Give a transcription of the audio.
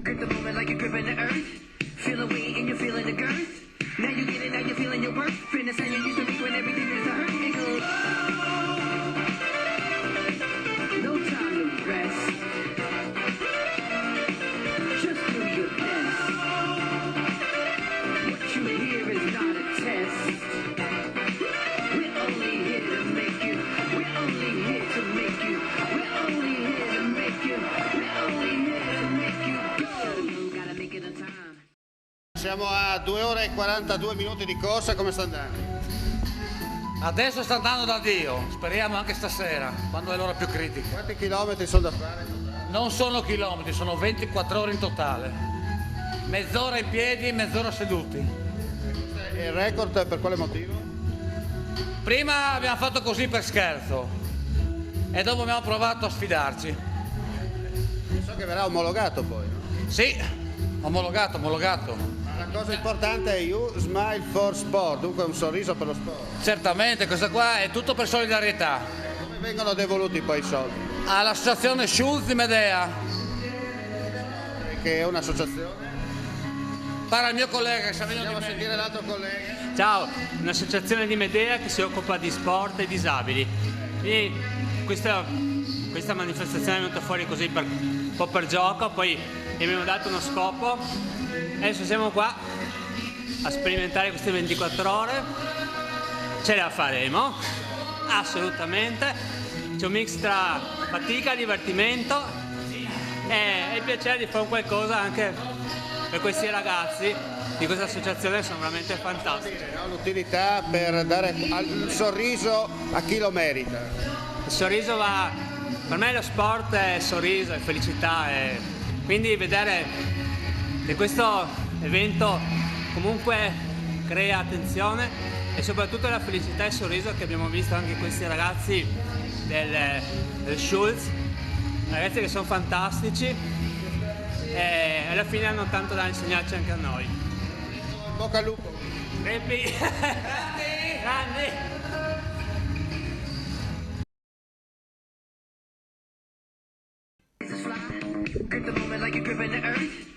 Grip the moment like you're gripping the earth. Feel the weight and you're feeling the girth. Now you get it, now you're feeling your worth. Fitness how you used to be when everything used to hurt. It goes, no time to rest. Just do your best. What you hear is not a test. We're only here to make you. We're only here to make you. We're only here to make you. We're only here to make you go. Gotta make it on time. Siamo a 2 ore e 42 minuti di corsa, come sta andando? Adesso sta andando da Dio, speriamo anche stasera, quando è l'ora più critica. Quanti chilometri sono da fare? Non sono chilometri, sono 24 ore in totale. Mezz'ora in piedi, mezz'ora seduti. E il record per quale motivo? Prima abbiamo fatto così per scherzo e dopo abbiamo provato a sfidarci. So che verrà omologato poi, no? Sì, omologato. La cosa importante è You Smile for Sport, dunque un sorriso per lo sport. Certamente, questa qua è tutto per solidarietà. Come vengono devoluti poi i soldi? All'associazione Schulz di Medea, Che è un'associazione? para il mio collega che sta venendo Andiamo di a me. sentire l'altro collega. Ciao, un'associazione di Medea che si occupa di sport e disabili. E questa manifestazione è venuta fuori così un po' per gioco, poi gli abbiamo dato uno scopo. Adesso siamo qua a sperimentare queste 24 ore. Ce la faremo, assolutamente. C'è un mix tra fatica, divertimento e il piacere di fare qualcosa anche per questi ragazzi di questa associazione, sono veramente fantastici. No, l'utilità per dare il sorriso a chi lo merita. Il sorriso va, per me lo sport è sorriso, è felicità, quindi vedere che questo evento comunque crea attenzione e soprattutto la felicità e il sorriso che abbiamo visto anche questi ragazzi del Schulz, ragazzi che sono fantastici e alla fine hanno tanto da insegnarci anche a noi. Bocca al lupo. Grandi! Grandi! Grip the moment like you're gripping the earth.